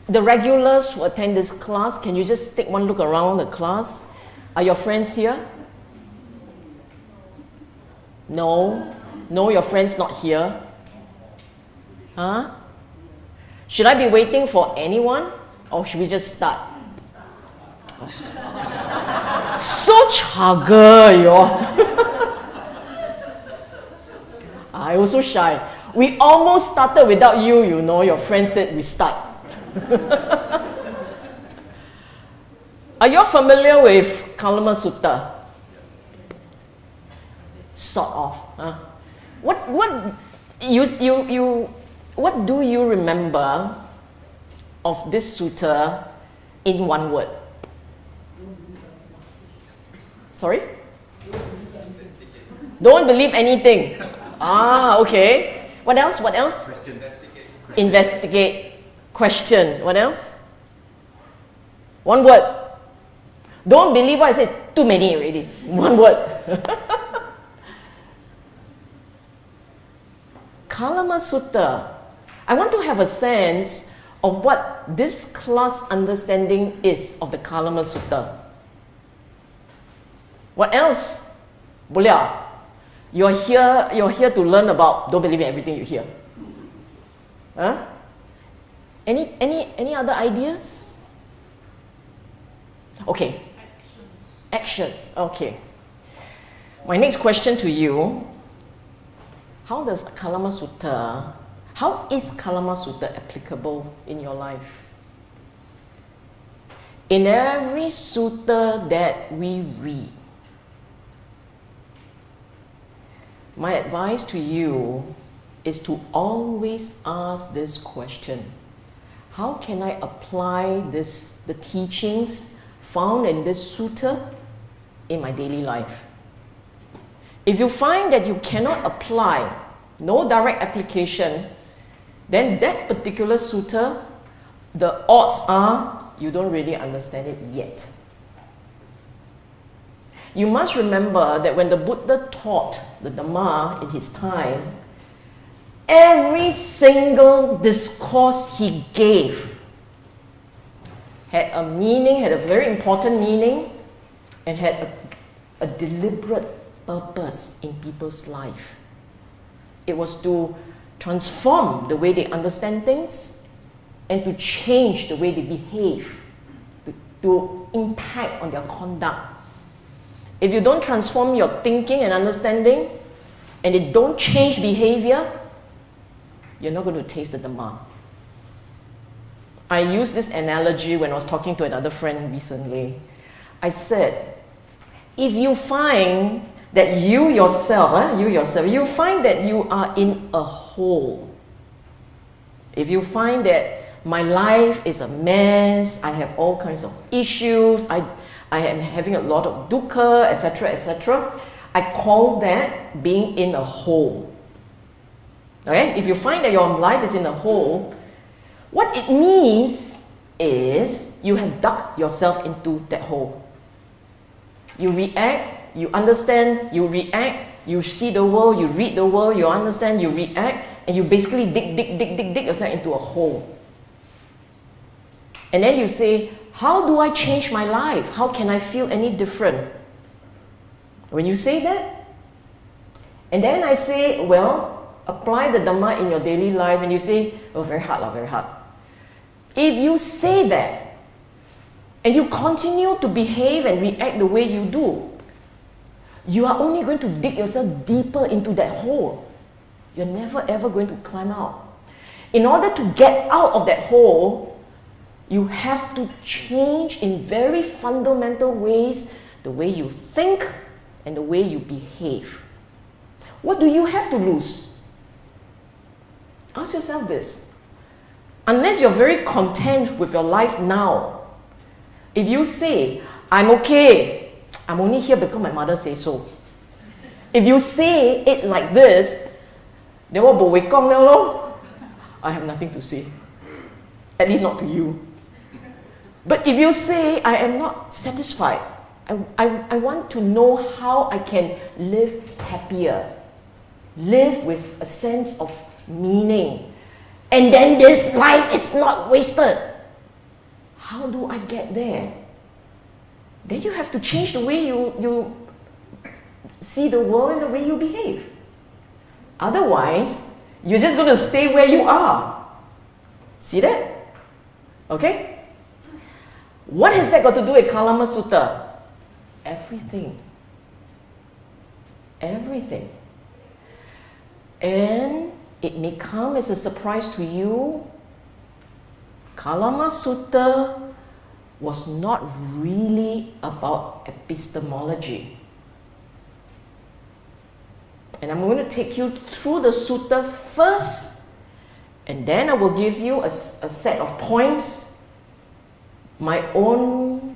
The regulars who attend this class, can you just take one look around the class? Are your friends here? No. No, your friend's not here. Huh? Should I be waiting for anyone? Or should we just start? So chaga, yo. I also shy. We almost started without you, you know. Your friend said we start. Are you familiar with Kalama Sutta? Sort of. Huh? What do you remember of this sutta in one word? Sorry? Don't believe anything. Ah, okay. What else? What else? Question. Investigate. Investigate. Question. What else? One word. Don't believe what I said. Too many already. One word. Kalama Sutta. I want to have a sense of what this class understanding is of the Kalama Sutta. What else? Boleh ah? You're here to learn about don't believe in everything you hear. Huh? Any other ideas? Okay. Actions. Okay. My next question to you, how is Kalama Sutta applicable in your life? In every sutta that we read, my advice to you is to always ask this question: how can I apply the teachings found in this sutta in my daily life? If you find that you cannot apply, no direct application, then that particular sutta, the odds are you don't really understand it yet. You must remember that when the Buddha taught the Dhamma in his time, every single discourse he gave had a meaning, had a very important meaning, and had a deliberate purpose in people's life. It was to transform the way they understand things and to change the way they behave, to impact on their conduct. If you don't transform your thinking and understanding, and it don't change behavior, you're not going to taste the Dhamma. I used this analogy when I was talking to another friend recently. I said, if you find that you find that you are in a hole, if you find that my life is a mess, I have all kinds of issues, I am having a lot of dukkha, etc., etc., I call that being in a hole. Okay? If you find that your life is in a hole, what it means is you have dug yourself into that hole. You react, you understand, you react, you see the world, you read the world, you understand, you react, and you basically dig yourself into a hole. And then you say, how do I change my life? How can I feel any different? When you say that, and then I say, well, apply the Dhamma in your daily life, and you say, oh, very hard, very hard. If you say that, and you continue to behave and react the way you do, you are only going to dig yourself deeper into that hole. You're never ever going to climb out. In order to get out of that hole, you have to change in very fundamental ways the way you think and the way you behave. What do you have to lose? Ask yourself this. Unless you're very content with your life now, if you say, I'm okay, I'm only here because my mother says so. If you say it like this, then what bo wei gong liao lo? I have nothing to say. At least not to you. But if you say, I am not satisfied, I want to know how I can live happier, live with a sense of meaning, and then this life is not wasted. how do I get there? Then you have to change the way you see the world and the way you behave. Otherwise, you're just going to stay where you are. See that? Okay? What has that got to do with Kalama Sutta? Everything. Everything. And it may come as a surprise to you. Kalama Sutta was not really about epistemology. And I'm going to take you through the sutta first, and then I will give you a set of points, my own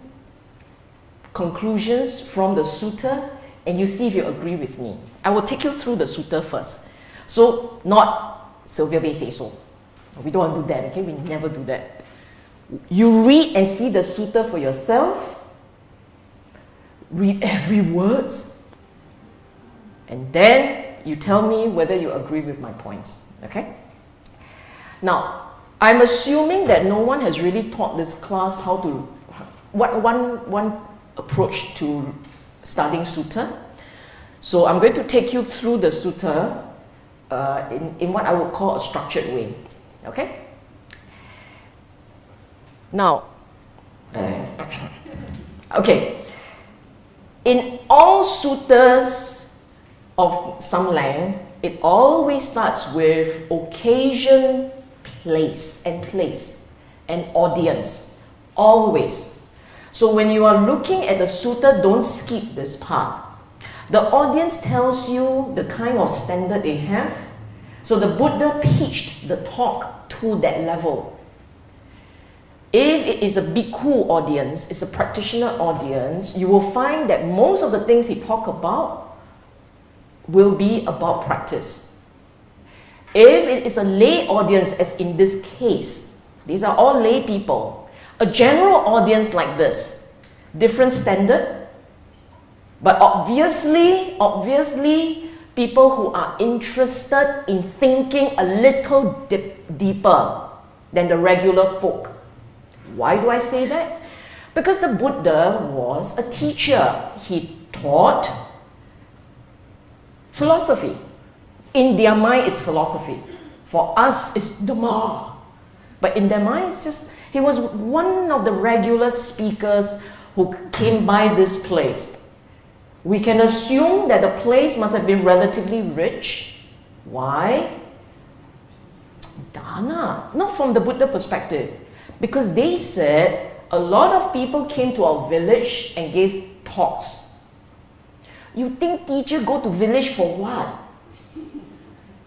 conclusions from the sutta, and you see if you agree with me. I will take you through the sutta first. So, not Sylvia Bay say so. We don't want to do that, okay? We never do that. You read and see the sutta for yourself. Read every word. And then you tell me whether you agree with my points, okay? Now, I'm assuming that no one has really taught this class how to, one approach to studying sutta. So I'm going to take you through the sutta in what I would call a structured way, okay? Now, okay, in all suttas of some length, it always starts with occasion, place, and audience, always. So when you are looking at the sutta, don't skip this part. The audience tells you the kind of standard they have. So the Buddha pitched the talk to that level. If it is a bhikkhu audience, it's a practitioner audience, you will find that most of the things he talks about will be about practice. If it is a lay audience, as in this case, these are all lay people, a general audience like this, different standard, but obviously, people who are interested in thinking a little deeper than the regular folk. Why do I say that? Because the Buddha was a teacher. He taught philosophy. In their mind, it's philosophy. For us, it's Dhamma. But in their mind, it's just, he was one of the regular speakers who came by this place. We can assume that the place must have been relatively rich. Why? Dana. Not from the Buddha perspective. Because they said a lot of people came to our village and gave talks. You think teacher go to village for what?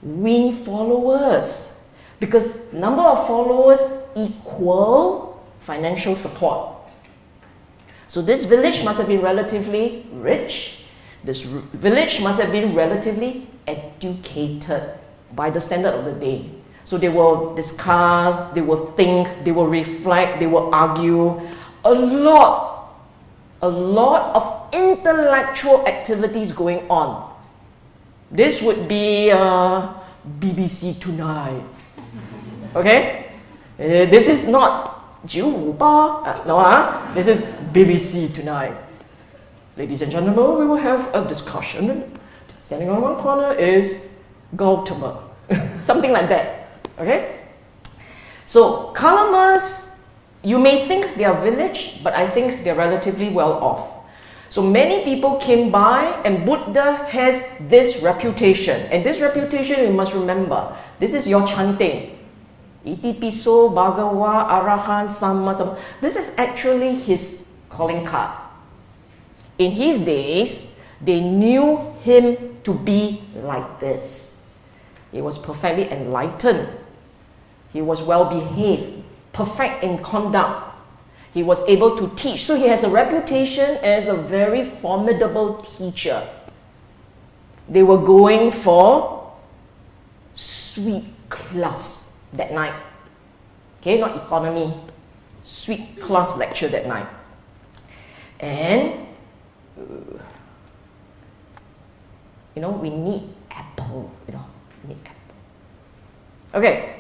Win followers. Because number of followers equal financial support. So this village must have been relatively rich. This village must have been relatively educated by the standard of the day. So they will discuss, they will think, they will reflect, they will argue. A lot of intellectual activities going on. This would be BBC Tonight. Okay? This is not 958. No, this is BBC Tonight. Ladies and gentlemen, we will have a discussion. Standing on one corner is Gautama. Something like that. Okay? So, Kalamas, you may think they are village, but I think they're relatively well off. So many people came by, and Buddha has this reputation. And this reputation, you must remember, this is your chanting. Iti piso bhagawa arahan samma. This is actually his calling card. In his days, they knew him to be like this. He was perfectly enlightened. He was well behaved, perfect in conduct. He was able to teach. So he has a reputation as a very formidable teacher. They were going for sweet class that night. Okay, not economy. Sweet class lecture that night. And, we need apple. We need apple. Okay.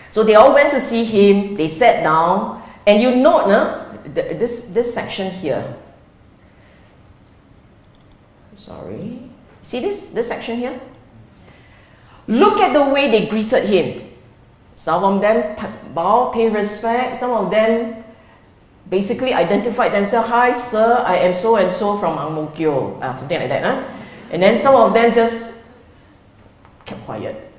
So they all went to see him. They sat down. And you note this section here. Sorry. See this section here? Look at the way they greeted him. Some of them bow, pay respect. Some of them basically identified themselves. Hi, sir, I am so and so from Ang Mo Kio. Something like that. Huh? And then some of them just kept quiet.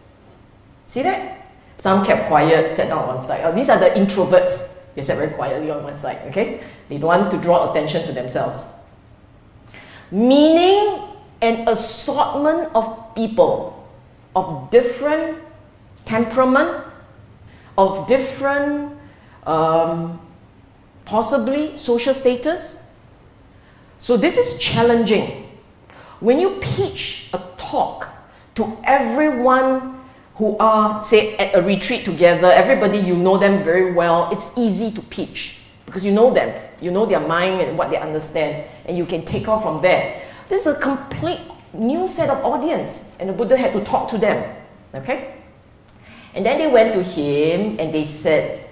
See that? Some kept quiet, sat down on one side. These are the introverts. They sat very quietly on one side. Okay? They don't want to draw attention to themselves. Meaning an assortment of people of different temperament, of different possibly social status. So this is challenging. When you pitch a talk to everyone who are, say, at a retreat together, everybody, you know them very well, it's easy to pitch because you know them, you know their mind and what they understand, and you can take off from there. This is a complete new set of audience, and the Buddha had to talk to them. Okay? And then they went to him and they said,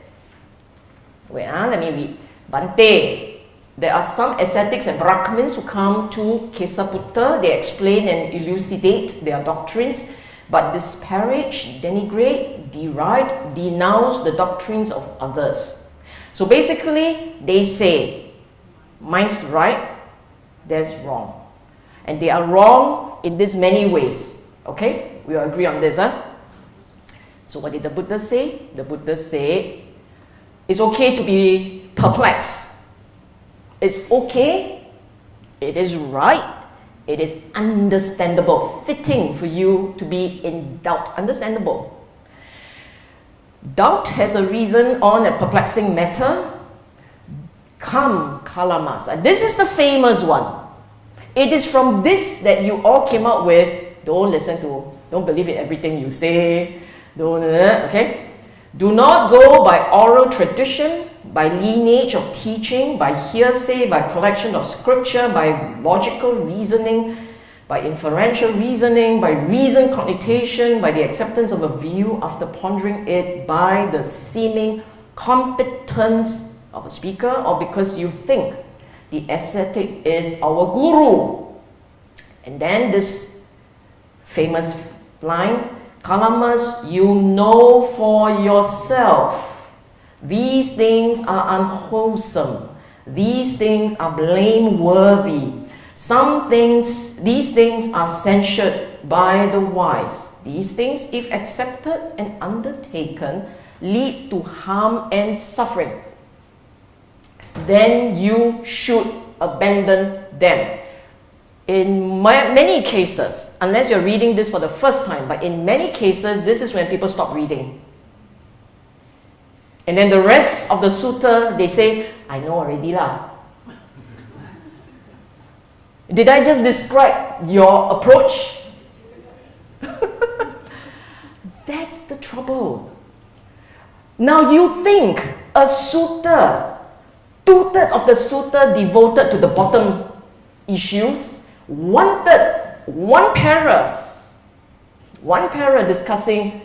wait, let me read. Bante, there are some ascetics and Brahmins who come to Kesaputta. They explain and elucidate their doctrines, but disparage, denigrate, deride, denounce the doctrines of others. So basically, they say, mine's right, theirs wrong. And they are wrong in these many ways. Okay? We all agree on this, huh? So what did the Buddha say? The Buddha said, it's okay to be perplexed. It's okay. It is right. It is understandable, fitting for you to be in doubt. Understandable. Doubt has a reason on a perplexing matter. Come, Kalama. This is the famous one. It is from this that you all came up with, don't believe in everything you say. Okay? Do not go by oral tradition, by lineage of teaching, by hearsay, by collection of scripture, by logical reasoning, by inferential reasoning, by reason cognition, by the acceptance of a view after pondering it, by the seeming competence of a speaker, or because you think the ascetic is our guru. And then this famous line, Kalamas, you know for yourself. These things are unwholesome. These things are blameworthy. These things are censured by the wise. These things, if accepted and undertaken, lead to harm and suffering. Then you should abandon them. In many cases, unless you're reading this for the first time, but in many cases, this is when people stop reading. And then the rest of the sutta, they say, I know already lah. Did I just describe your approach? That's the trouble. Now you think a sutta, 2/3 of the sutta devoted to the bottom issues, 1/3, one para discussing,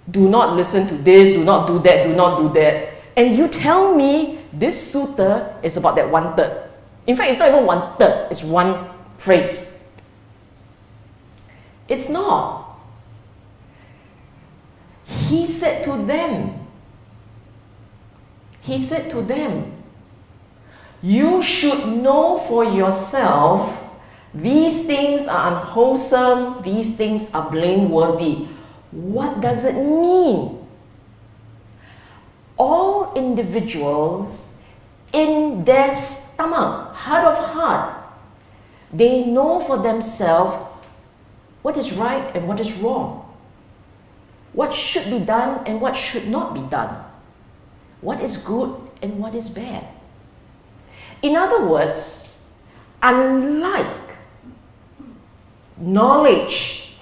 do not listen to this, do not do that, do not do that. And you tell me this sutta is about that 1/3. In fact, it's not even 1/3, it's one phrase. It's not. He said to them, you should know for yourself, these things are unwholesome, these things are blameworthy. What does it mean? All individuals in their stomach, heart of heart, they know for themselves what is right and what is wrong, what should be done and what should not be done, what is good and what is bad. In other words, unlike knowledge,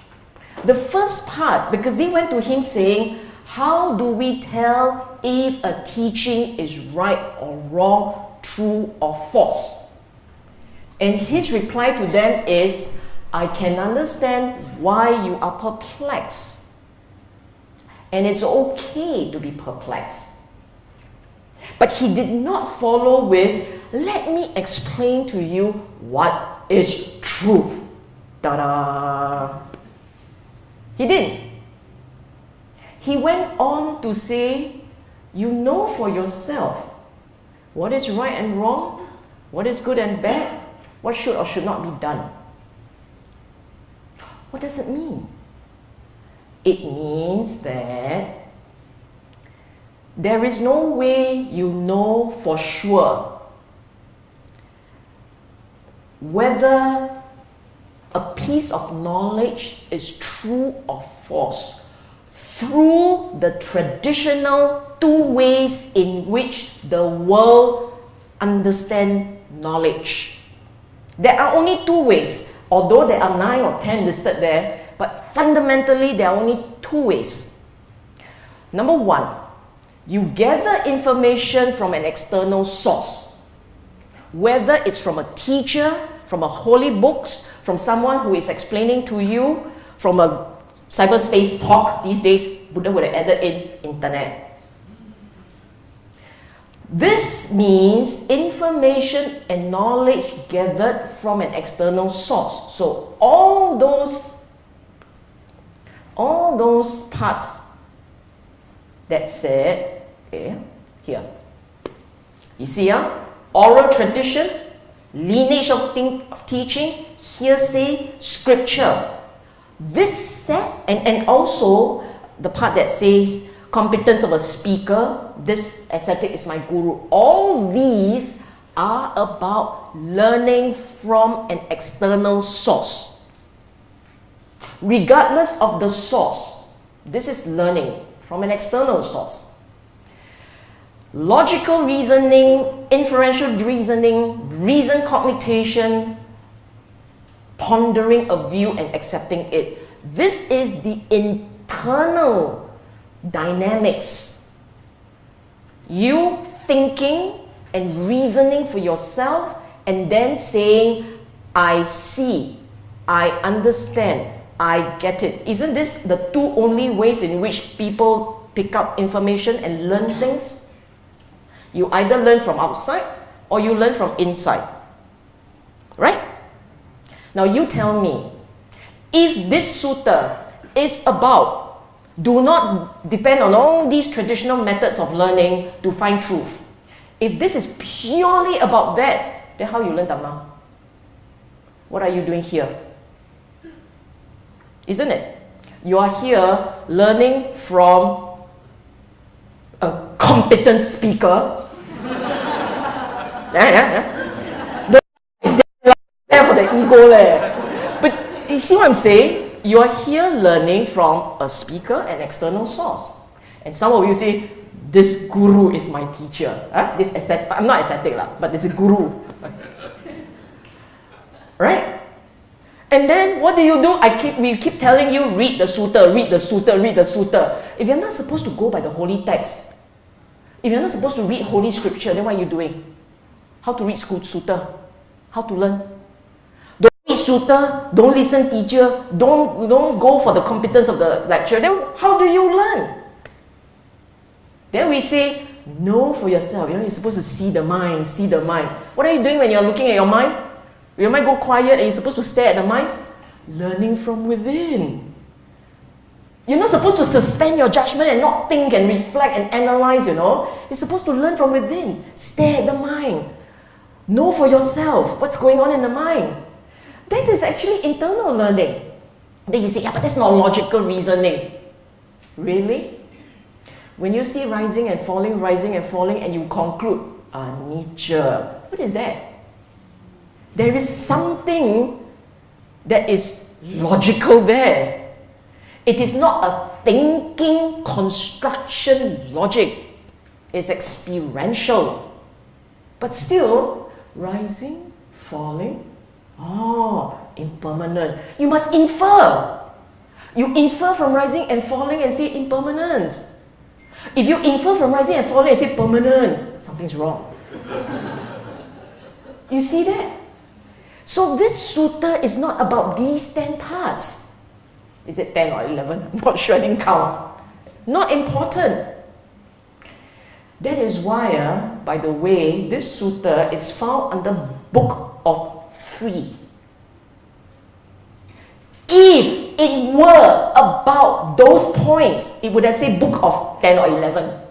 the first part, because they went to him saying, how do we tell if a teaching is right or wrong, true or false? And his reply to them is, I can understand why you are perplexed. And it's okay to be perplexed. But he did not follow with, let me explain to you what is truth. Ta-da! He didn't. He went on to say, you know for yourself what is right and wrong, what is good and bad, what should or should not be done. What does it mean? It means that there is no way you know for sure whether a piece of knowledge is true or false through the traditional two ways in which the world understands knowledge. There are only two ways, although there are 9 or 10 listed there, but fundamentally there are only two ways. Number one, you gather information from an external source, whether it's from a teacher, from a holy books, from someone who is explaining to you, from a cyberspace talk. These days, Buddha would have added in internet. This means information and knowledge gathered from an external source. So all those parts that said, okay, here. You see, oral tradition, lineage of teaching, hearsay, scripture. This set, and also the part that says competence of a speaker, this ascetic is my guru. All these are about learning from an external source. Regardless of the source, this is learning from an external source. Logical reasoning, inferential reasoning, reason cognition, pondering a view and accepting it. This is the internal dynamics. You thinking and reasoning for yourself and then saying, I see, I understand, I get it. Isn't this the two only ways in which people pick up information and learn things? You either learn from outside or you learn from inside. Right? Now you tell me, if this sutta is about do not depend on all these traditional methods of learning to find truth. If this is purely about that, then how you learn Dhamma? What are you doing here? Isn't it? You are here learning from a competent speaker. There for the ego. But you see what I'm saying? You are here learning from a speaker, an external source. And some of you say, this guru is my teacher. This ascetic, I'm not ascetic, but this is guru. Right? And then what do? We keep telling you, read the sutta, read the sutta, read the sutta. If you're not supposed to go by the holy text, if you're not supposed to read holy scripture, then what are you doing? How to read sutta? How to learn? Don't read sutta, don't listen teacher, don't go for the competence of the lecture. Then how do you learn? Then we say, know for yourself. You're supposed to see the mind, see the mind. What are you doing when you're looking at your mind? Your mind go quiet and you're supposed to stare at the mind? Learning from within. You're not supposed to suspend your judgment and not think and reflect and analyze, You're supposed to learn from within. Stare at the mind. Know for yourself what's going on in the mind. That is actually internal learning. Then you say, yeah, but that's not logical reasoning. Really? When you see rising and falling, and you conclude, nature. What is that? There is something that is logical there. It is not a thinking construction logic. It's experiential. But still, rising, falling, impermanent. You must infer. You infer from rising and falling and say impermanence. If you infer from rising and falling and say permanent, something's wrong. You see that? So this sutta is not about these 10 parts. Is it 10 or 11? I'm not sure, I didn't count. Not important. That is why, by the way, this sutta is found under Book of 3. If it were about those points, it would have said Book of 10 or 11.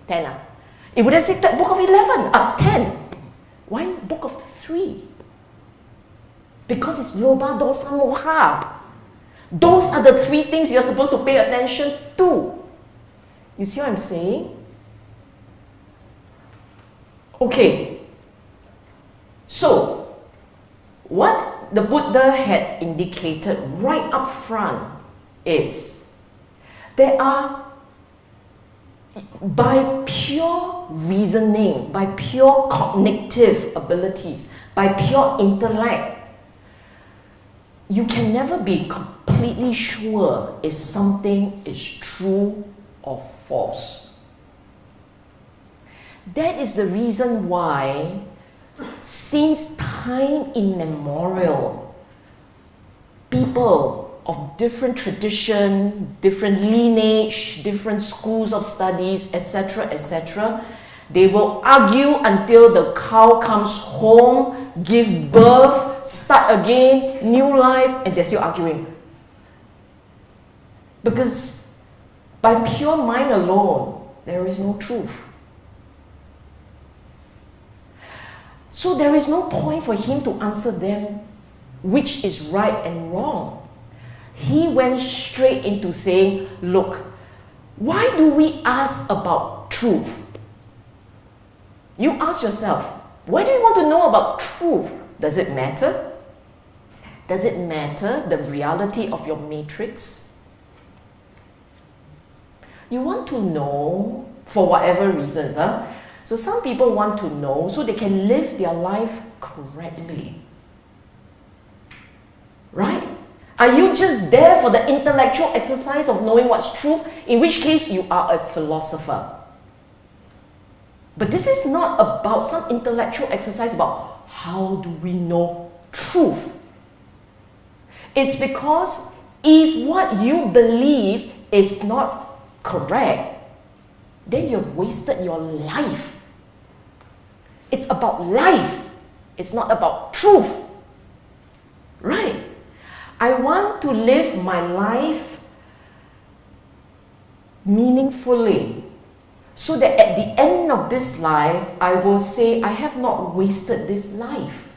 10. It would have said Book of 11, 10. Why Book of 3? Because it's Lobha, Dosa, Moha. Those are the 3 things you're supposed to pay attention to. You see what I'm saying? Okay. So, what the Buddha had indicated right up front is there are, by pure reasoning, by pure cognitive abilities, by pure intellect, you can never be completely sure if something is true or false. That is the reason why, since time immemorial, people of different tradition, different lineage, different schools of studies, etc., etc., they will argue until the cow comes home, give birth, start again, new life, and they're still arguing. Because by pure mind alone, there is no truth. So there is no point for him to answer them which is right and wrong. He went straight into saying, look, why do we ask about truth? You ask yourself, why do you want to know about truth? Does it matter? Does it matter the reality of your matrix? You want to know for whatever reasons. So some people want to know so they can live their life correctly. Right? Are you just there for the intellectual exercise of knowing what's truth? In which case you are a philosopher. But this is not about some intellectual exercise about how do we know truth. It's because if what you believe is not correct, then you've wasted your life. It's about life. It's not about truth. Right? I want to live my life meaningfully, so that at the end of this life, I will say, I have not wasted this life.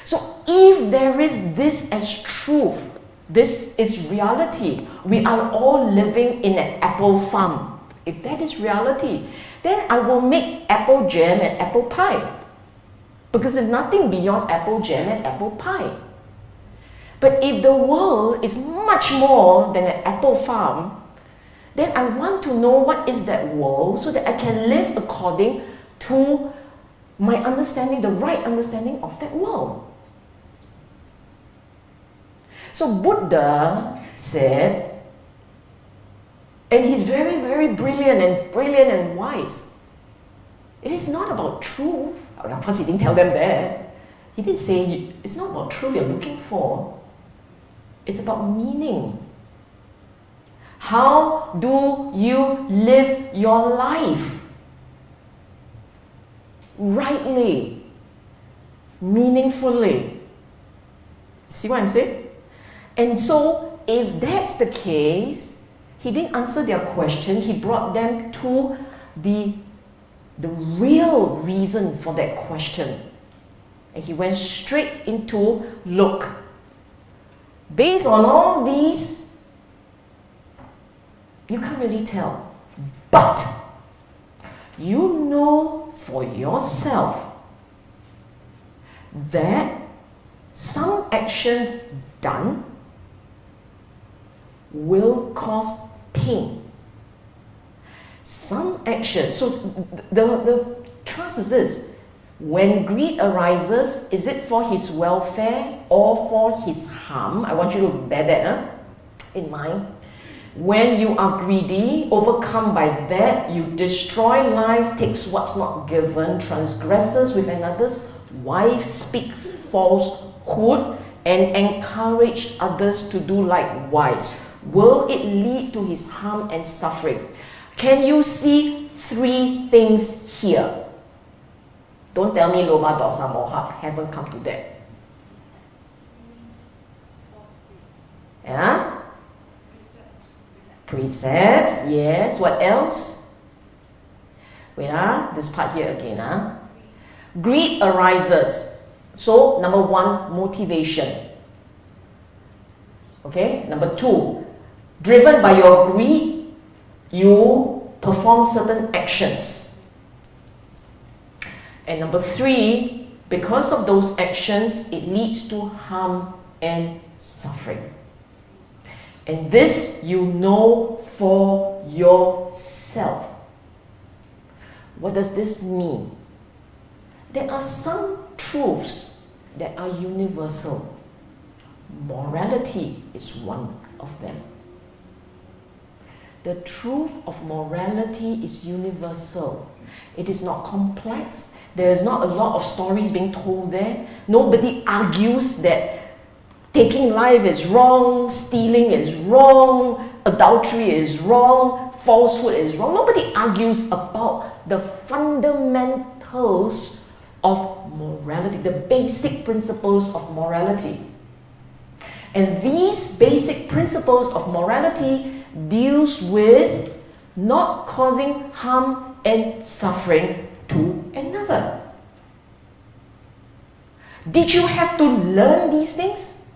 So if there is this as truth, this is reality, we are all living in an apple farm. If that is reality, then I will make apple jam and apple pie. Because there's nothing beyond apple jam and apple pie. But if the world is much more than an apple farm, then I want to know what is that world so that I can live according to my understanding, the right understanding of that world. So Buddha said, and he's very, very brilliant and wise. It is not about truth. Of course, he didn't tell them that. He didn't say, it's not about truth you're looking for. It's about meaning. How do you live your life? Rightly, meaningfully. See what I'm saying? And so, if that's the case, he didn't answer their question. He brought them to the real reason for that question. And he went straight into, look, based on all these, you can't really tell. But you know for yourself that some actions done will cause pain. Some action. So the trust is this. When greed arises, is it for his welfare or for his harm? I want you to bear that in mind. When you are greedy, overcome by that, you destroy life, takes what's not given, transgresses with another's wife, speaks falsehood, and encourage others to do likewise. Will it lead to his harm and suffering? Can you see three things here? Don't tell me Loba, Dosa, Moha. Haven't come to that. Yeah? Precepts, yes. What else? Wait, this part here again. Greed arises. So, number one, motivation. Okay? Number two, driven by your greed, you perform certain actions. And number three, because of those actions, it leads to harm and suffering. And this you know for yourself. What does this mean? There are some truths that are universal. Morality is one of them. The truth of morality is universal. It is not complex. There is not a lot of stories being told there. Nobody argues that taking life is wrong, stealing is wrong, adultery is wrong, falsehood is wrong. Nobody argues about the fundamentals of morality, the basic principles of morality. And these basic principles of morality deals with not causing harm and suffering to another. Did you have to learn these things?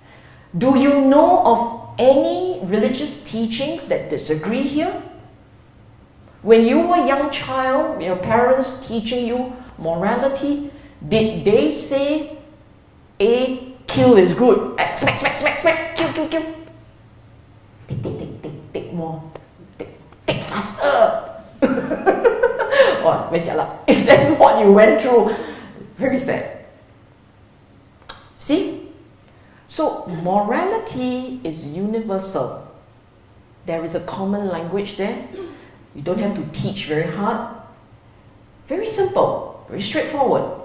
Do you know of any religious teachings that disagree here? When you were a young child, your parents teaching you morality, did they say A, kill is good, smack, smack, smack, smack, kill, kill, kill? Take more, take faster. If that's what you went through, very sad. See? So, morality is universal. There is a common language there. You don't have to teach very hard. Very simple, very straightforward.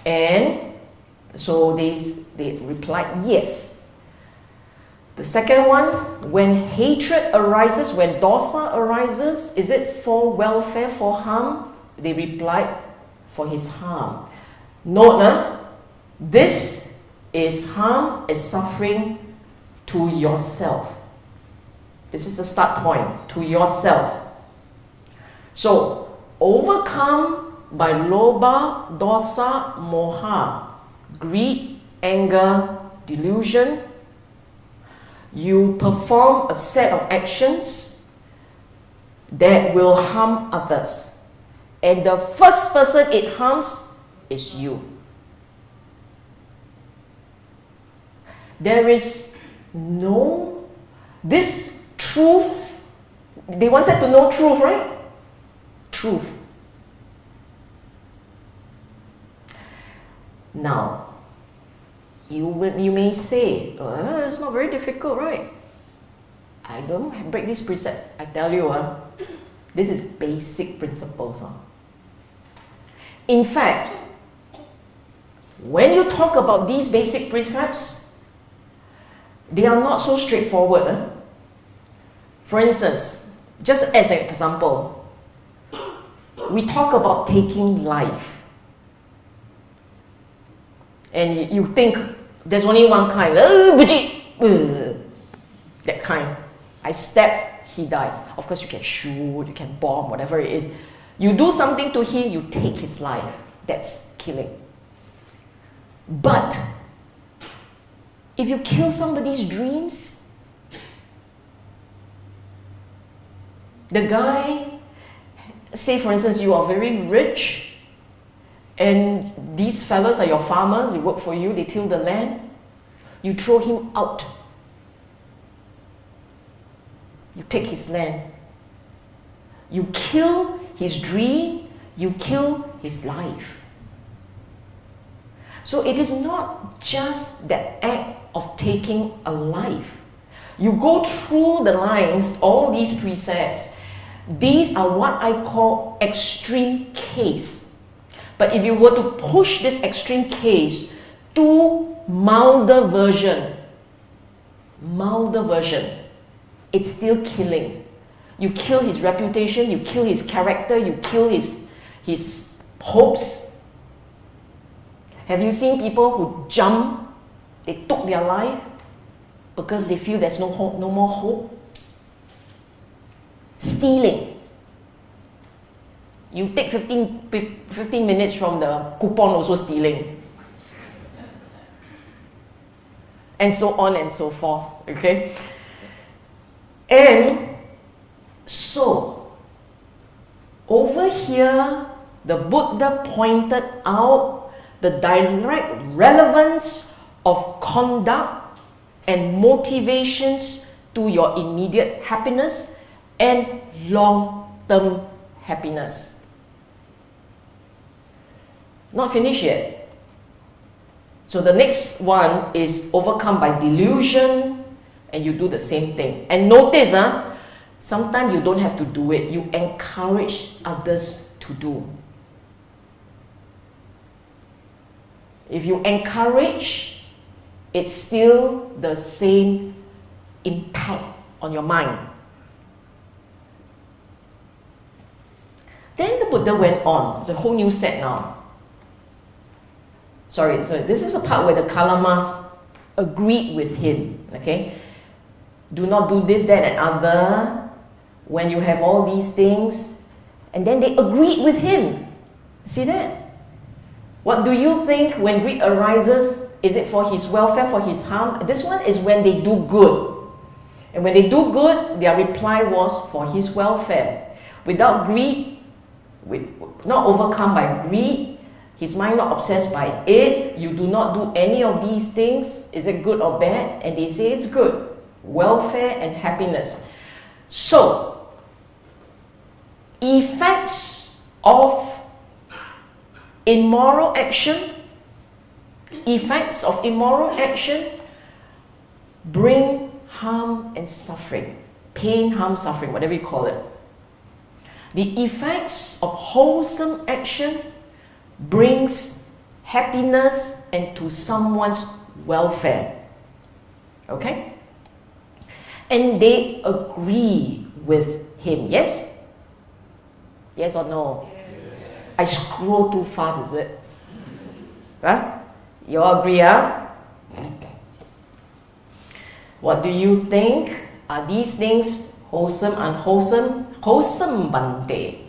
And so they replied, yes. The second one, when hatred arises, when dosa arises, is it for welfare, for harm? They replied, for his harm. Note, this is harm, is suffering to yourself. This is the start point, to yourself. So, overcome by loba, dosa, moha, greed, anger, delusion, you perform a set of actions that will harm others. And the first person it harms is you. There is no, this truth, they wanted to know truth, right? Truth. Now, you may say, it's not very difficult, right? I don't break this precept. I tell you, this is basic principles. In fact, when you talk about these basic precepts, they are not so straightforward. For instance, just as an example, we talk about taking life. And you think there's only one kind. That kind. I stab, he dies. Of course, you can shoot, you can bomb, whatever it is. You do something to him, you take his life. That's killing. But if you kill somebody's dreams, the guy, say for instance, you are very rich, and these fellas are your farmers, they work for you, they till the land, you throw him out. You take his land. You kill his dream, you kill his life. So it is not just the act of taking a life. You go through the lines, all these precepts. These are what I call extreme case. But if you were to push this extreme case to milder version, it's still killing. You kill his reputation, you kill his character, you kill his hopes. Have you seen people who jump, they took their life because they feel there's no hope, no more hope? Stealing. You take 15 minutes from the coupon, also stealing. And so on and so forth, okay? And so, over here, the Buddha pointed out the direct relevance of conduct and motivations to your immediate happiness and long-term happiness. Not finished yet. So the next one is overcome by delusion, and you do the same thing. And notice, sometimes you don't have to do it. You encourage others to do. If you encourage, it's still the same impact on your mind. Then the Buddha went on. It's a whole new set now. Sorry, this is a part where the Kalamas agreed with him. Okay? Do not do this, that, and other. When you have all these things. And then they agreed with him. See that? What do you think when greed arises? Is it for his welfare, for his harm? This one is when they do good. And when they do good, their reply was for his welfare. Without greed, not overcome by greed, his mind not obsessed by it, you do not do any of these things. Is it good or bad? And they say it's good. Welfare and happiness. So, effects of immoral action bring harm and suffering. Pain, harm, suffering, whatever you call it. The effects of wholesome action brings happiness and to someone's welfare. Okay? And they agree with him. Yes? Yes or no? Yes. I scroll too fast, is it? Huh? You all agree, huh? What do you think? Are these things wholesome, unwholesome? Wholesome, Bante.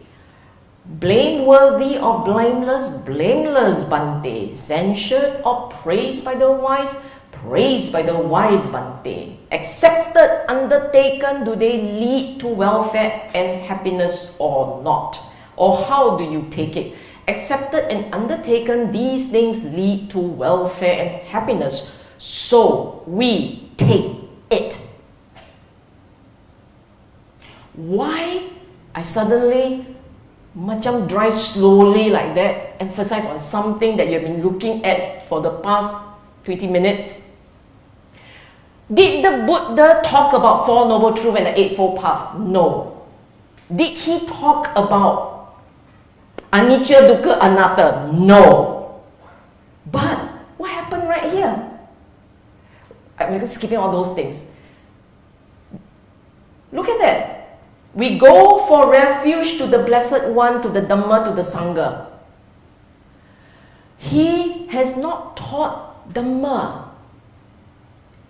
Blameworthy or blameless? Blameless, Bante. Censured or praised by the wise? Praised by the wise, Bante. Accepted, undertaken, do they lead to welfare and happiness or not? Or how do you take it? Accepted and undertaken, these things lead to welfare and happiness. So we take it. Why I suddenly macam drive slowly like that, emphasize on something that you've been looking at for the past 20 minutes? Did the Buddha talk about Four Noble Truths and the Eightfold Path? No. Did he talk about Anicca, Dukkha, Anatta? No. But what happened right here? I'm just skipping all those things. Look at that. We go for refuge to the Blessed One, to the Dhamma, to the Sangha. He has not taught Dhamma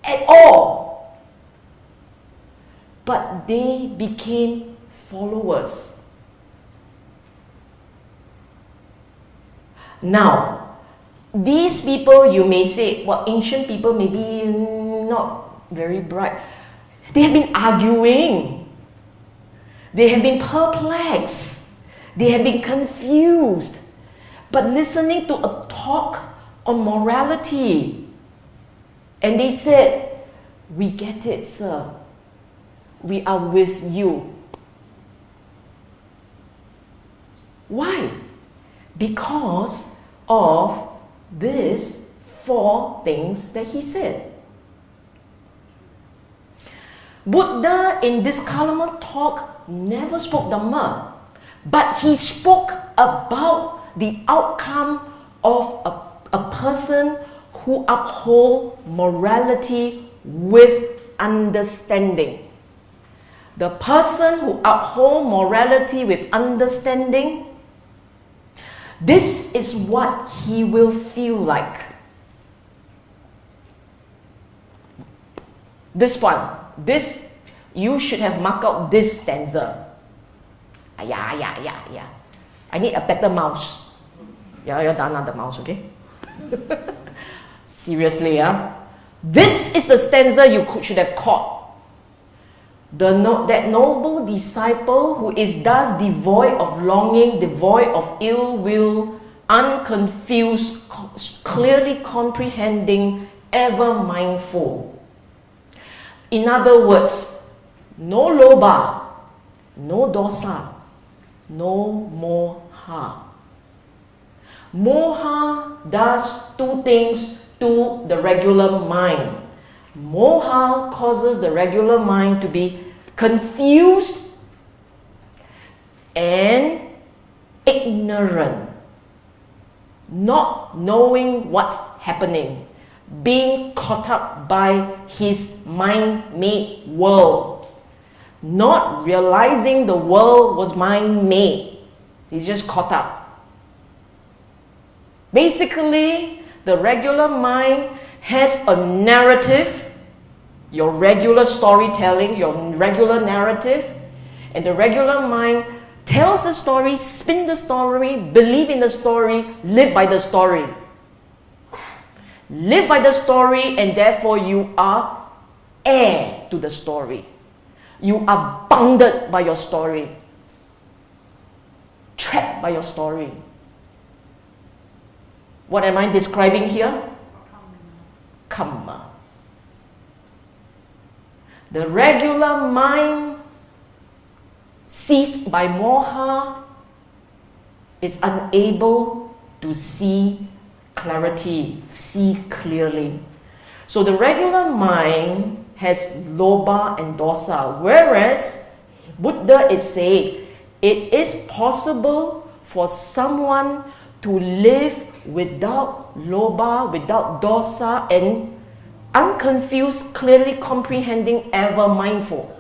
at all. But they became followers. Now, these people, you may say, well, ancient people may be not very bright. They have been arguing. They have been perplexed. They have been confused. But listening to a talk on morality, and they said, we get it, sir. We are with you. Why? Because of these 4 things that he said. Buddha in this Kalama talk never spoke Dhamma, but he spoke about the outcome of a person who uphold morality with understanding. the person who upholds morality with understanding, this is what he will feel like. This one, you should have marked out this stanza. Yeah. I need a better mouse. Yeah, you're done the mouse, okay? Seriously, yeah? This is the stanza you should have caught. That noble disciple who is thus devoid of longing, devoid of ill will, unconfused, clearly comprehending, ever mindful. In other words, no loba, no dosa, no moha. Moha does two things to the regular mind. Moha causes the regular mind to be confused and ignorant, not knowing what's happening, being caught up by his mind-made world, not realizing the world was mind-made. He's just caught up. Basically, the regular mind has a narrative, your regular storytelling, your regular narrative, and the regular mind tells the story, spin the story, believe in the story, live by the story. Live by the story, and therefore you are heir to the story. You are bounded by your story, trapped by your story. What am I describing here? Karma. The regular mind, seized by moha, is unable to see clarity, see clearly. So the regular mind has loba and dosa, whereas Buddha is saying it is possible for someone to live without loba, without dosa, and unconfused, clearly comprehending, ever mindful.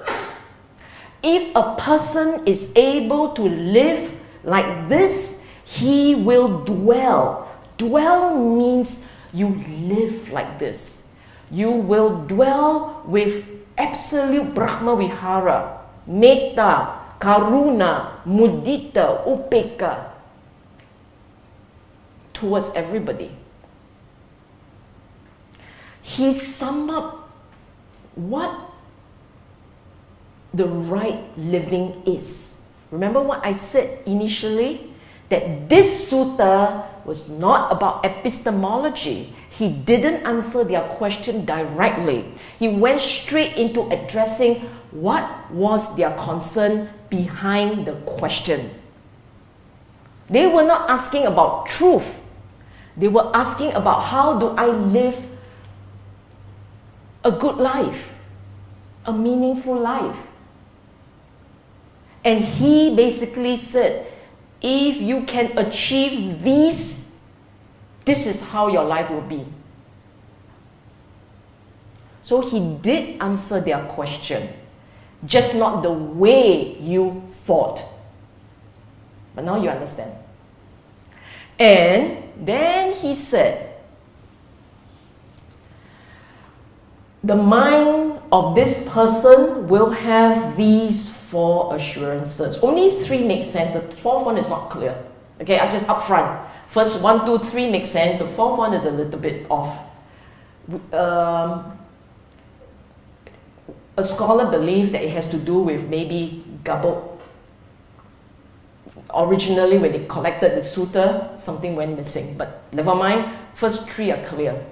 If a person is able to live like this, he will dwell. Dwell means you live like this. You will dwell with absolute Brahma Vihara, metta, karuna, mudita, upeka, towards everybody. He summed up what the right living is. Remember what I said initially? That this sutta was not about epistemology. He didn't answer their question directly. He went straight into addressing what was their concern behind the question. They were not asking about truth. They were asking about how do I live a good life, a meaningful life. And he basically said, if you can achieve these, this is how your life will be. So he did answer their question, just not the way you thought. But now you understand. And then he said, the mind of this person will have these 4 assurances. Only 3 make sense. The 4th one is not clear. Okay, I just upfront. First 1, 2, 3 make sense. The 4th one is a little bit off. A scholar believed that it has to do with maybe gabok. Originally, when they collected the sutta, something went missing. But never mind. First 3 are clear.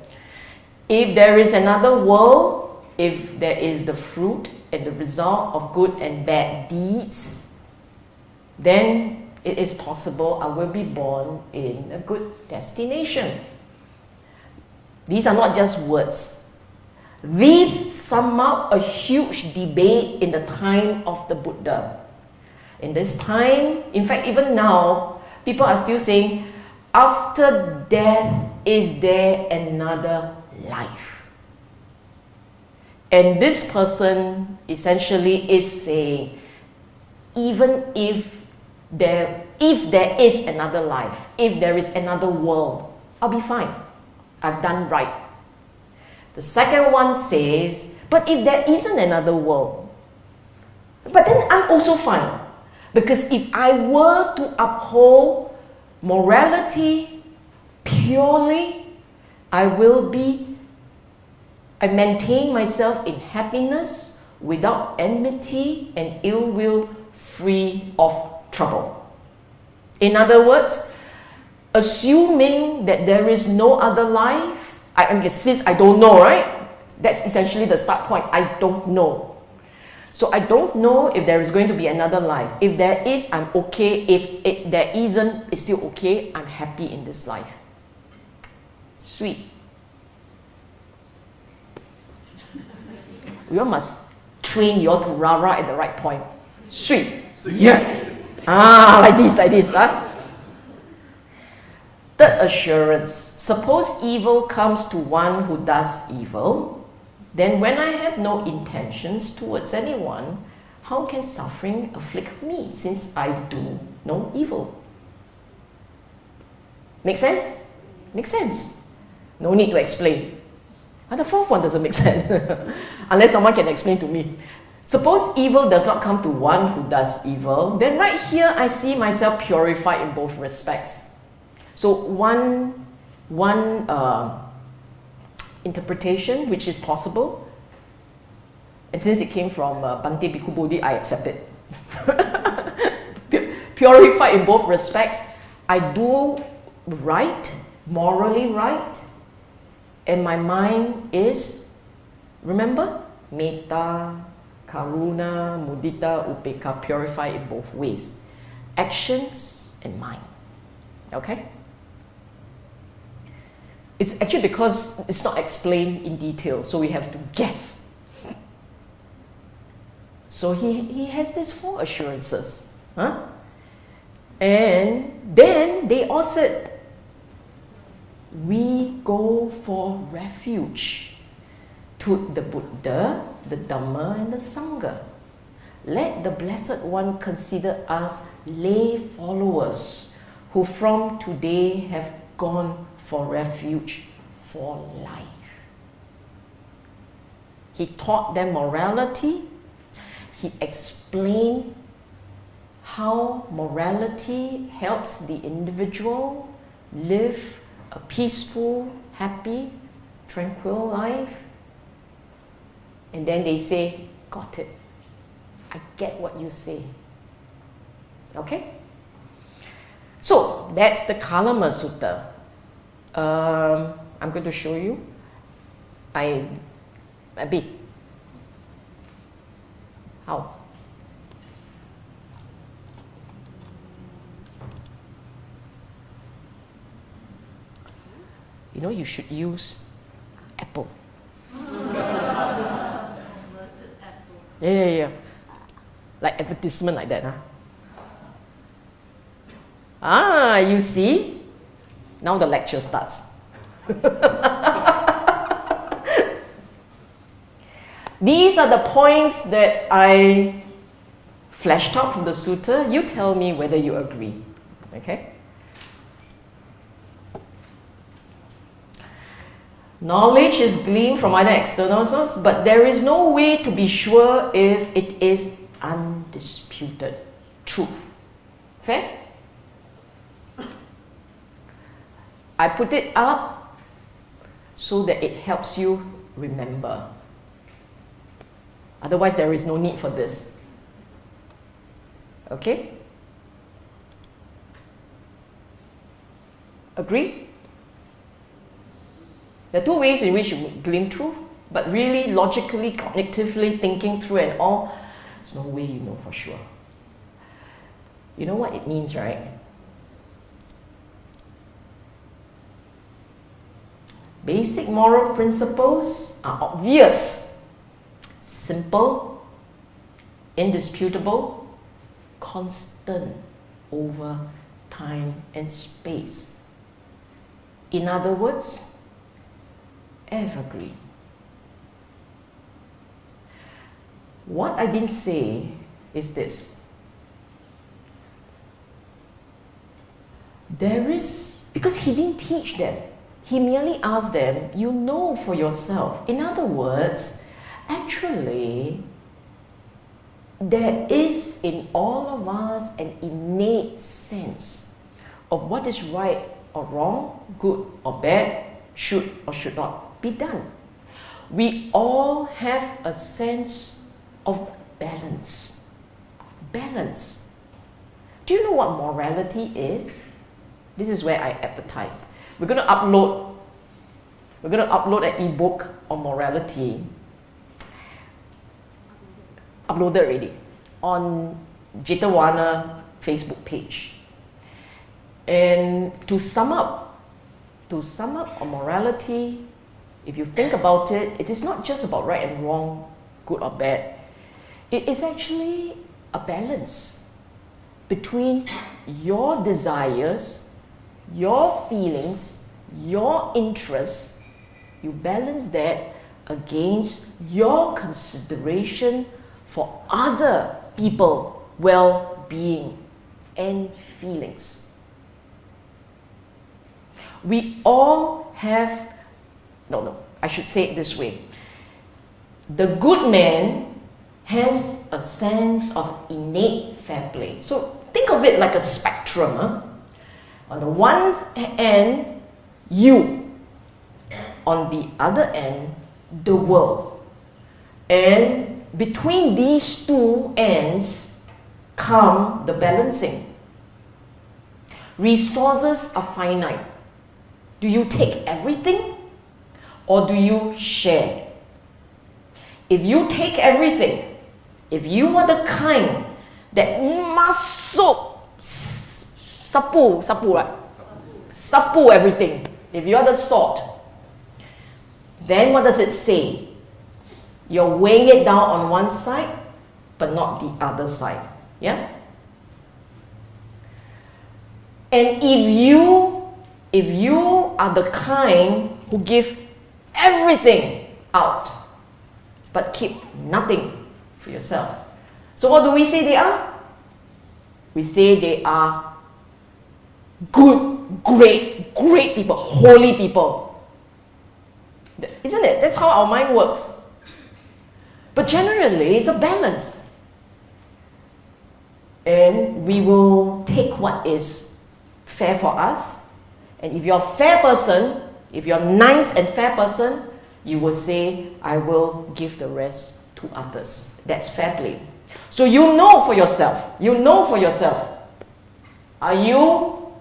If there is another world, if there is the fruit and the result of good and bad deeds, then it is possible I will be born in a good destination. These are not just words. These sum up a huge debate in the time of the Buddha. In this time, in fact, even now, people are still saying, after death, is there another life? And this person essentially is saying, even if there is another life, if there is another world, I'll be fine. I've done right. The second one says, but if there isn't another world, but then I'm also fine. Because if I were to uphold morality purely, I maintain myself in happiness without enmity and ill will, free of trouble. In other words, assuming that there is no other life, since I don't know, right? That's essentially the start point. I don't know. So I don't know if there is going to be another life. If there is, I'm okay. If there isn't, it's still okay. I'm happy in this life. Sweet. We all must train you all to rah-rah at the right point. Sweet. Yeah. Like this. Huh? Third assurance. Suppose evil comes to one who does evil, then when I have no intentions towards anyone, how can suffering afflict me since I do no evil? Make sense? Makes sense. No need to explain. And the fourth one doesn't make sense. Unless someone can explain to me. Suppose evil does not come to one who does evil, then right here I see myself purified in both respects. So one interpretation which is possible, and since it came from Bhante Bhikkhu Bodhi, I accept it. Purified in both respects, I do right, morally right, and my mind is, remember, metta, karuna, mudita, upekkha, purified in both ways. Actions and mind. Okay? It's actually because it's not explained in detail, so we have to guess. So he has these 4 assurances. Huh? And then they all said, we go for refuge to the Buddha, the Dhamma, and the Sangha. Let the Blessed One consider us lay followers who from today have gone for refuge for life. He taught them morality. He explained how morality helps the individual live a peaceful, happy, tranquil life. And then they say, got it. I get what you say. Okay? So, that's the Kalama Sutta. I'm going to show you. A bit. How? You know, you should use apple. Yeah. Like advertisement like that, huh? You see? Now the lecture starts. These are the points that I fleshed out from the sutta. You tell me whether you agree. Okay? Knowledge is gleaned from either external source, but there is no way to be sure if it is undisputed truth. Fair? I put it up so that it helps you remember. Otherwise, there is no need for this. Okay? Agree? There are 2 ways in which you glean truth, but really logically, cognitively, thinking through and all, there's no way you know for sure. You know what it means, right? Basic moral principles are obvious, simple, indisputable, constant over time and space. In other words, evergreen. What I didn't say is this. Because he didn't teach them. He merely asked them, you know for yourself. In other words, actually, there is in all of us an innate sense of what is right or wrong, good or bad, should or should not be done. We all have a sense of balance. Balance. Do you know what morality is? This is where I advertise. We're going to upload an ebook on morality. Uploaded already on Jetawana Facebook page. And to sum up on morality, if you think about it, it is not just about right and wrong, good or bad. It is actually a balance between your desires, your feelings, your interests. You balance that against your consideration for other people's well-being and feelings. We all have, I should say it this way. The good man has a sense of innate fair play. So think of it like a spectrum. Huh? On the one end, you. On the other end, the world. And between these two ends come the balancing. Resources are finite. Do you take everything or do you share? If you take everything, if you are the kind that masuk sapu everything, if you are the sort, then what does it say? You're weighing it down on one side, but not the other side. Yeah? And if you are the kind who give everything out, but keep nothing for yourself. So what do we say they are? We say they are good, great people, holy people. Isn't it? That's how our mind works. But generally, it's a balance. And we will take what is fair for us. And if you're a fair person, if you're a nice and fair person, you will say, I will give the rest to others. That's fair play. So you know for yourself. You know for yourself. Are you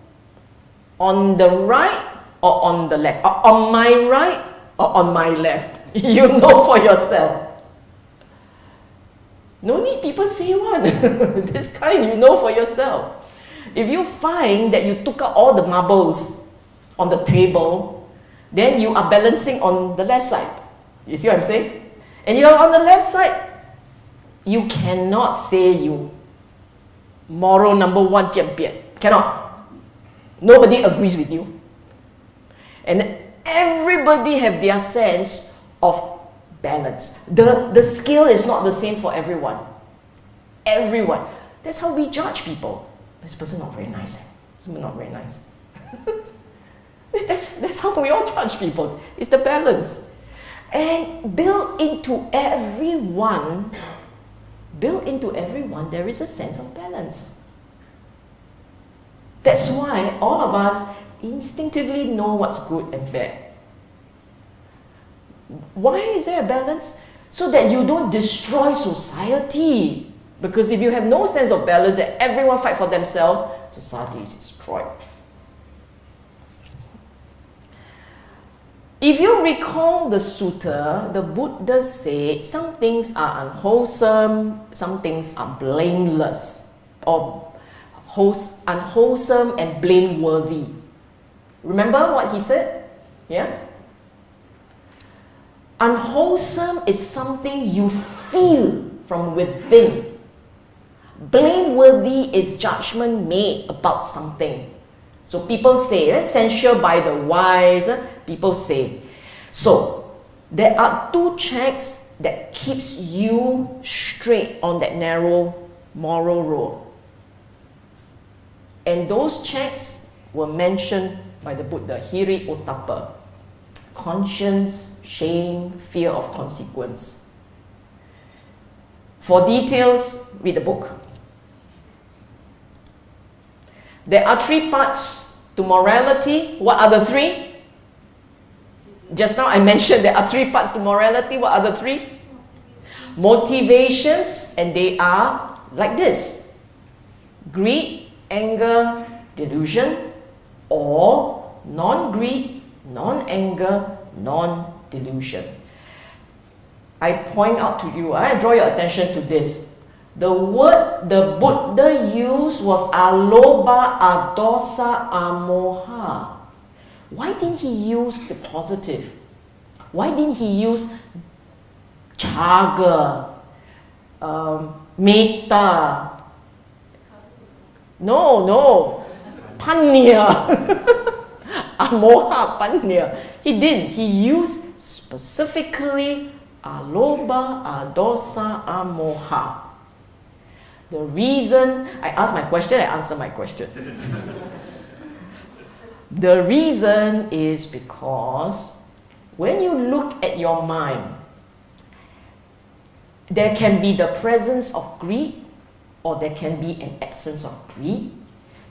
on the right or on the left? Or on my right or on my left? You know for yourself. No need people say one. This kind you know for yourself. If you find that you took out all the marbles on the table, then you are balancing on the left side. You see what I'm saying? And you're on the left side, you cannot say you moral number one champion. Cannot. Nobody agrees with you. And everybody have their sense of balance. The scale is not the same for everyone. Everyone. That's how we judge people. This person not very nice. Not very nice. That's how we all judge people. It's the balance. And built into everyone, there is a sense of balance. That's why all of us instinctively know what's good and bad. Why is there a balance? So that you don't destroy society. Because if you have no sense of balance, that everyone fight for themselves, society is destroyed. If you recall the Sutta, the Buddha said some things are unwholesome, some things are blameless, or unwholesome and blameworthy. Remember what he said? Yeah? Unwholesome is something you feel from within. Blameworthy is judgment made about something. So people say, censured by the wise, people say. So, there are two checks that keeps you straight on that narrow moral road. And those checks were mentioned by the Buddha, Hiri Ottappa. Conscience, shame, fear of consequence. For details, read the book. There are 3 parts to morality. What are the 3? Just now I mentioned there are 3 parts to morality. What are the 3? Motivations, and they are like this: greed, anger, delusion, or non-greed, non-anger, non-delusion. I point out to you, I draw your attention to this. The word the Buddha used was aloba, adosa, amoha. Why didn't he use the positive? Why didn't he use chaga, metta? No, panya, amoha, panya. He didn't. He used specifically aloba, adosa, amoha. The reason, I ask my question, I answer my question. The reason is because when you look at your mind, there can be the presence of greed, or there can be an absence of greed.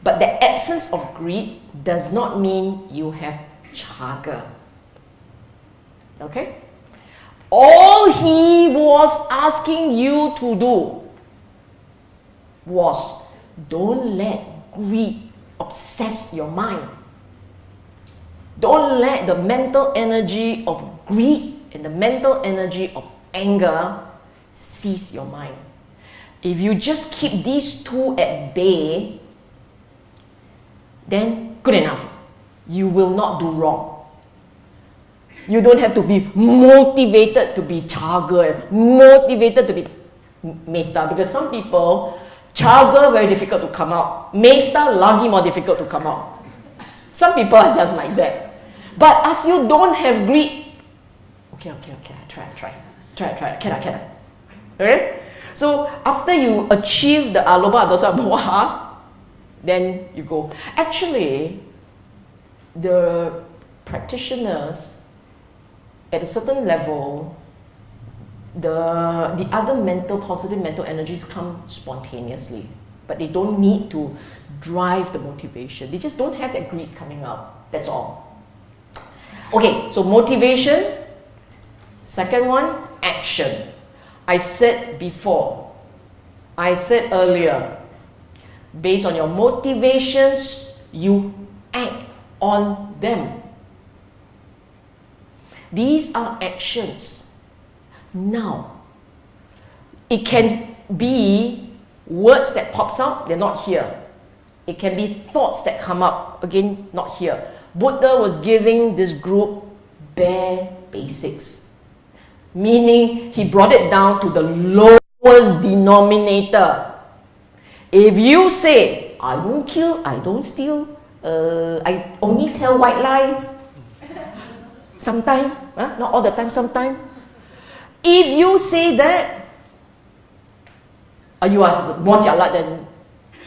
But the absence of greed does not mean you have chaga. Okay? All he was asking you to do was, don't let greed obsess your mind. Don't let the mental energy of greed and the mental energy of anger seize your mind. If you just keep these 2 at bay, then good enough. You will not do wrong. You don't have to be motivated to be chaga, motivated to be metta, because some people, chaga very difficult to come out, metta lagi more difficult to come out. Some people are just like that. But as you don't have greed, okay, try. Can I? Okay? So after you achieve the aloba, adosa, amoha, then you go. Actually, the practitioners at a certain level, the other positive mental energies come spontaneously, but they don't need to drive the motivation. They just don't have that greed coming up. That's all. Okay, so motivation. Second one, action. I said earlier, based on your motivations, you act on them. These are actions. Now, it can be words that pops up, they're not here. It can be thoughts that come up, again, not here. Buddha was giving this group bare basics, meaning he brought it down to the lowest denominator. If you say, I don't kill, I don't steal, I only tell white lies, sometimes, not all the time, sometimes. If you say that, you are more jalat than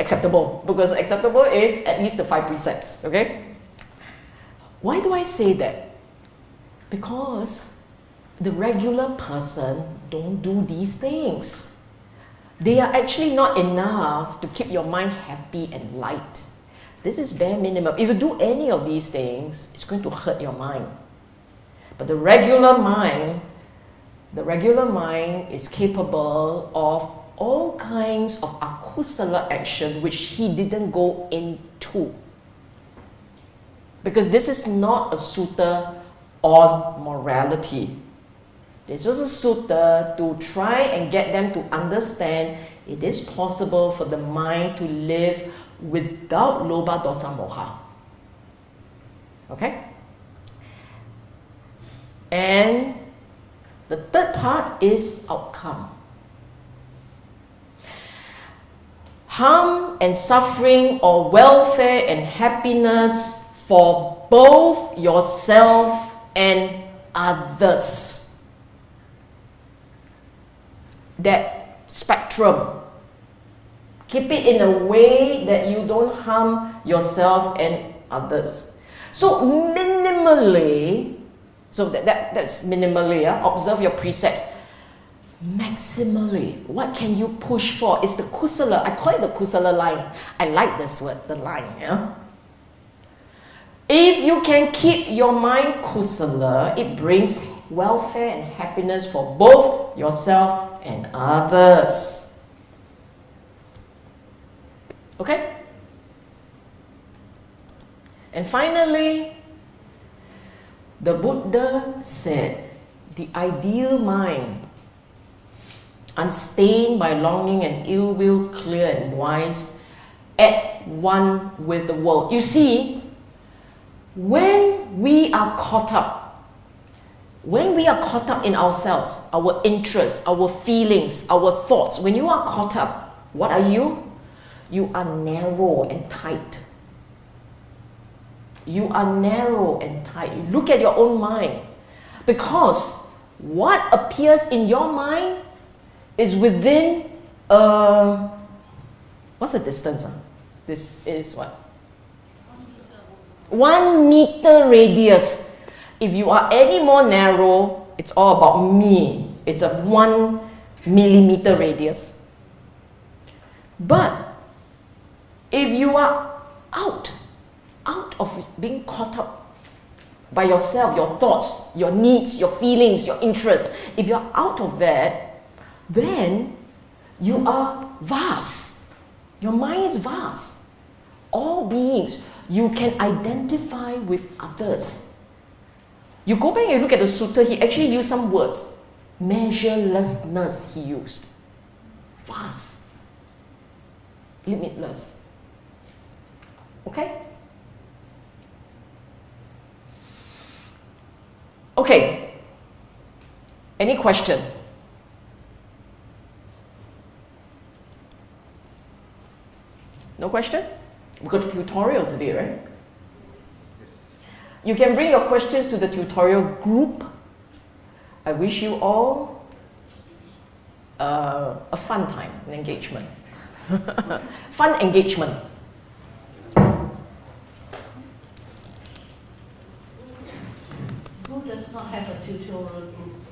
acceptable, because acceptable is at least the 5 precepts, okay? Why do I say that? Because the regular person don't do these things. They are actually not enough to keep your mind happy and light. This is bare minimum. If you do any of these things, it's going to hurt your mind. But the regular mind is capable of all kinds of akusala action which he didn't go into. Because this is not a sutta on morality. This was a sutta to try and get them to understand it is possible for the mind to live without loba, dosa, moha. Okay? And the third part is outcome. Harm and suffering, or welfare and happiness for both yourself and others. that spectrum. Keep it in a way that you don't harm yourself and others. So minimally, that's minimally, observe your precepts. Maximally, what can you push for? It's the kusala. I call it the kusala line. I like this word, the line. Yeah? If you can keep your mind kusala, it brings welfare and happiness for both yourself and others. Okay? And finally, the Buddha said, the ideal mind, unstained by longing and ill will, clear and wise, at one with the world. You see, when we are caught up in ourselves, our interests, our feelings, our thoughts, when you are caught up, what are you? You are narrow and tight. You are narrow and tight. You look at your own mind. Because what appears in your mind is within, what's the distance? This is what? 1 meter radius. If you are any more narrow, it's all about me. It's a 1 millimeter radius. But if you are out of being caught up by yourself, your thoughts, your needs, your feelings, your interests, if you're out of that, then you are vast. Your mind is vast. All beings, you can identify with others. You go back and look at the Sutta, he actually used some words. Measurelessness he used. Vast. Limitless. Okay? Okay. Any question? No question? We've got a tutorial today, right? You can bring your questions to the tutorial group. I wish you all a fun time, an engagement. Fun engagement. Who does not have a tutorial group?